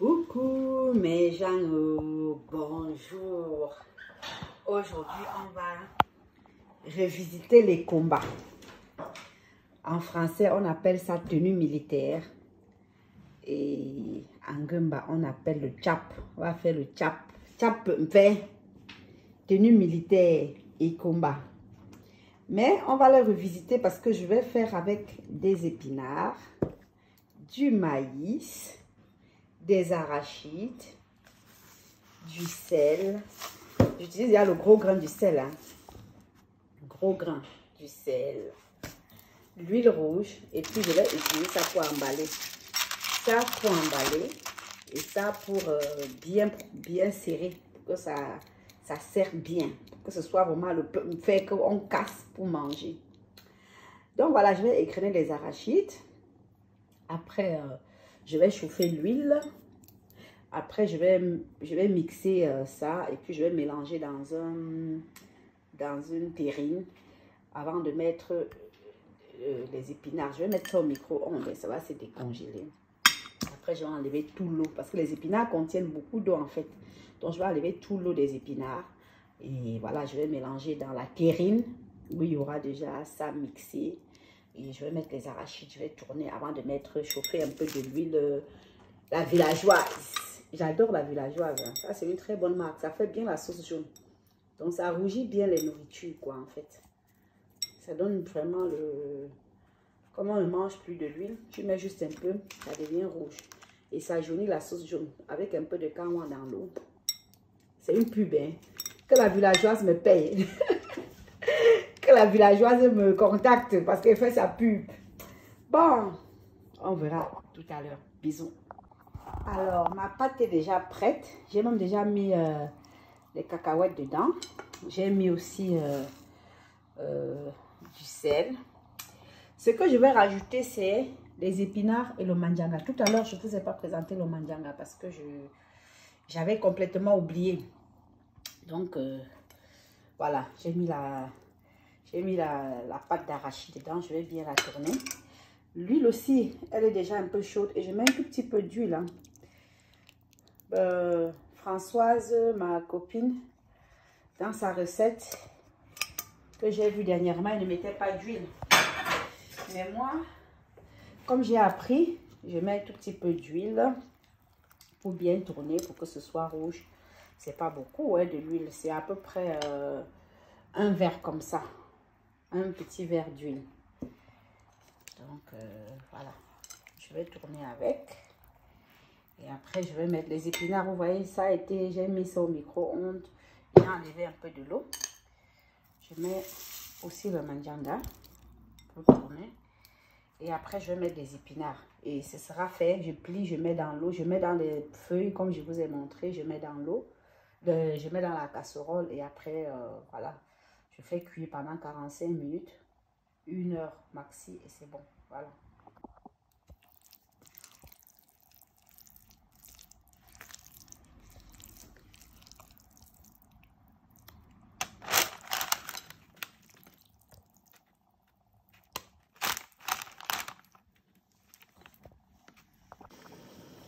Coucou mes gens, bonjour. Aujourd'hui, on va revisiter les combats. En français, on appelle ça tenue militaire. Et en Gumba, on appelle le tchap. On va faire le tchap. Tchap, tenue militaire et combat. Mais on va le revisiter parce que je vais faire avec des épinards, du maïs, des arachides, du sel. J'utilise déjà le gros grain du sel. Hein. Gros grain du sel. L'huile rouge. Et puis je vais utiliser ça pour emballer. Ça pour emballer. Et ça pour bien serrer. Pour que ça serre bien. Pour que ce soit vraiment le fait qu'on casse pour manger. Donc voilà, je vais écraser les arachides. Après, je vais chauffer l'huile. Après, je vais mixer ça et puis je vais mélanger dans une terrine avant de mettre les épinards. Je vais mettre ça au micro-ondes et ça va se décongeler. Après, je vais enlever tout l'eau parce que les épinards contiennent beaucoup d'eau en fait. Donc, je vais enlever tout l'eau des épinards et voilà, je vais mélanger dans la terrine où il y aura déjà ça mixé. Et je vais mettre les arachides, je vais tourner avant de chauffer un peu de l'huile, la villageoise. J'adore la villageoise, hein. Ça c'est une très bonne marque, ça fait bien la sauce jaune. Donc ça rougit bien les nourritures quoi en fait. Ça donne vraiment le... Comme on ne mange plus de l'huile, tu mets juste un peu, ça devient rouge. Et ça jaunit la sauce jaune avec un peu de carotte dans l'eau. C'est une pub, hein. Que la villageoise me paye. Que la villageoise me contacte parce qu'elle fait sa pub. Bon, on verra tout à l'heure. Bisous. Alors, ma pâte est déjà prête. J'ai même déjà mis les cacahuètes dedans. J'ai mis aussi du sel. Ce que je vais rajouter, c'est les épinards et le manjanga. Tout à l'heure, je ne vous ai pas présenté le manjanga parce que j'avais complètement oublié. Donc, voilà, j'ai mis la pâte d'arachide dedans, je vais bien la tourner. L'huile aussi, elle est déjà un peu chaude et je mets un tout petit peu d'huile. Hein. Françoise, ma copine, dans sa recette que j'ai vue dernièrement, elle ne mettait pas d'huile. Mais moi, comme j'ai appris, je mets un tout petit peu d'huile pour bien tourner, pour que ce soit rouge. C'est pas beaucoup hein, de l'huile, c'est à peu près un verre comme ça. Un petit verre d'huile. Donc voilà, je vais tourner avec et après je vais mettre les épinards. Vous voyez, ça a été, j'ai mis ça au micro-ondes, j'ai enlevé un peu de l'eau. Je mets aussi le manjanga pour tourner et après je vais mettre les épinards et ce sera fait. Je plie, je mets dans l'eau, je mets dans les feuilles comme je vous ai montré, je mets dans l'eau, je mets dans la casserole et après voilà. Je fais cuire pendant 45 minutes, 1 heure maxi et c'est bon. Voilà.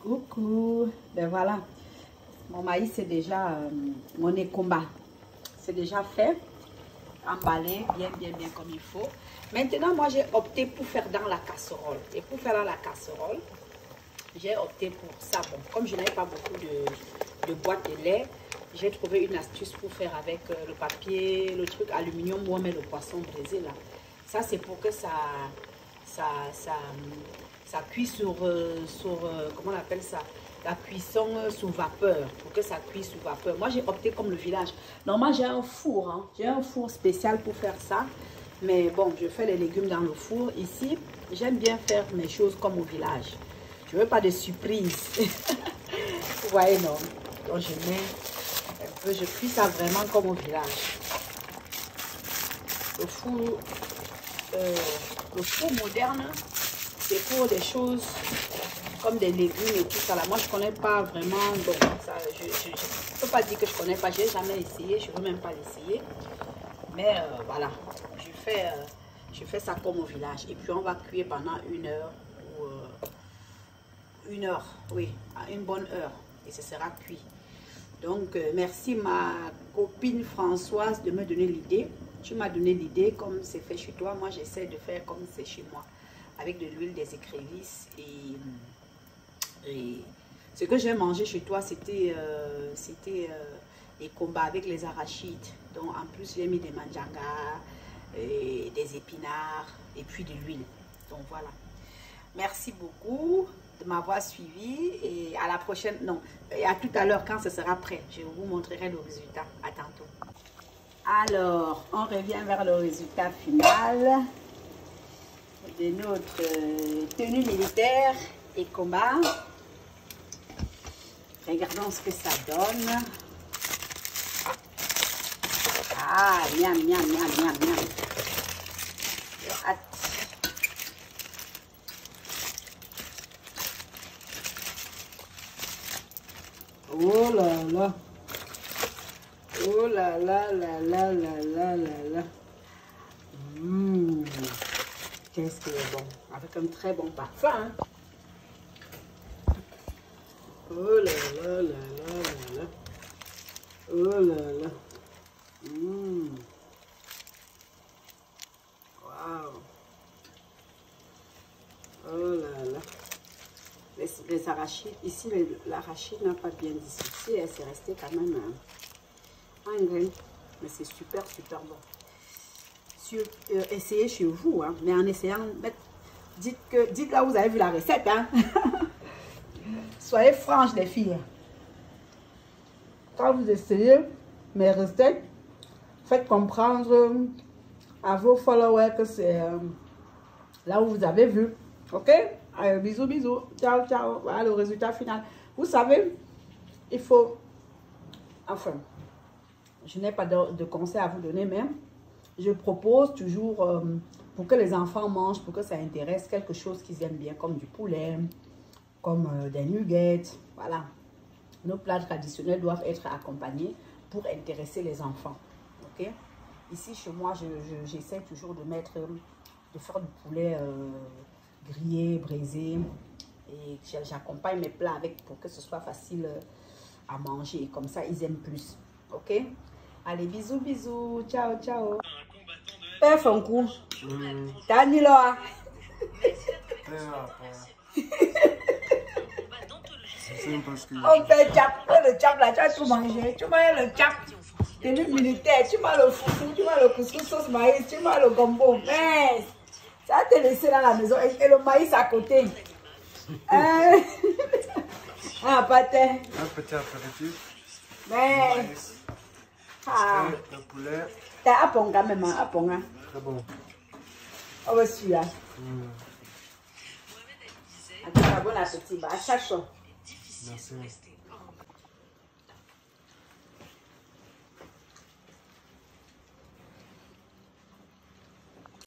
Coucou. Ben voilà. Mon maïs c'est déjà, mon écomba. C'est déjà fait. Emballé bien comme il faut. Maintenant, moi, j'ai opté pour faire dans la casserole. Et pour faire dans la casserole, j'ai opté pour ça. Bon, comme je n'avais pas beaucoup de boîte de lait, j'ai trouvé une astuce pour faire avec le papier, le truc aluminium où on met le poisson braisé là. Ça, c'est pour que ça cuit sur comment on appelle ça? La cuisson sous vapeur, pour que ça cuise sous vapeur. Moi, j'ai opté comme le village. Normalement, j'ai un four. Hein. J'ai un four spécial pour faire ça. Mais bon, je fais les légumes dans le four. Ici, j'aime bien faire mes choses comme au village. Je veux pas de surprise. Vous voyez, non? Donc, je mets un peu, je cuis ça vraiment comme au village. Le four moderne, c'est pour des choses comme des légumes et tout ça là. Moi je connais pas vraiment, donc ça, je peux pas dire que je connais pas, j'ai jamais essayé, je veux même pas l'essayer. Mais voilà, je fais ça comme au village et puis on va cuire pendant 1 heure 1 heure, oui, à une bonne heure. Et ce sera cuit. Donc, merci ma copine Françoise de me donner l'idée. Tu m'as donné l'idée, comme c'est fait chez toi. Moi, j'essaie de faire comme c'est chez moi. Avec de l'huile, des écrevisses. Et ce que j'ai mangé chez toi, c'était les combats avec les arachides. Donc, en plus, j'ai mis des manjangas, des épinards et puis de l'huile. Donc, voilà. Merci beaucoup de m'avoir suivi et à la prochaine, non, et à tout à l'heure quand ce sera prêt. Je vous montrerai le résultat. À tantôt. Alors, on revient vers le résultat final de notre tenue militaire et combat. Regardons ce que ça donne. Ah, miam, miam, miam, miam, miam. J'ai hâte. Oh là là. Oh là là là là là là là là. Qu'est-ce qu'il est bon. Avec un très bon parfum. Hein? Oh là là là là là là. Oh là là. Waouh. Oh là là. Les arachides, ici l'arachide n'a pas bien dissocié, c'est resté quand même en grain, mais c'est super bon. Essayez chez vous, hein, mais en essayant, dites là où vous avez vu la recette. Hein. Soyez franches les filles. Quand vous essayez mes recettes, faites comprendre à vos followers que c'est là où vous avez vu, ok? Allez, bisous, bisous. Ciao, ciao. Voilà le résultat final. Vous savez, il faut... Enfin, je n'ai pas de conseils à vous donner, mais je propose toujours, pour que les enfants mangent, pour que ça intéresse, quelque chose qu'ils aiment bien, comme du poulet, comme des nuggets. Voilà. Nos plats traditionnels doivent être accompagnés pour intéresser les enfants. Ok? Ici, chez moi, j'essaie toujours de faire du poulet... grillé, braisé, et j'accompagne mes plats avec pour que ce soit facile à manger, comme ça ils aiment plus. Ok, allez, bisous, bisous, ciao, ciao. Père Fonkou, t'as dit là. On fait le chap là, tu as tout mangé, tu manges le chap, tenue militaire, tu manges le foufou, tu manges le couscous sauce maïs, tu manges le gombo, mais ça te laissé dans la maison et le maïs à côté. Ah, pâté. Un petit apéritif. Mais. Ah. Le poulet. T'as aponga même, aponga. Très bon. Oh, celui-là. Attends, bon appétit. À chaque fois. Merci.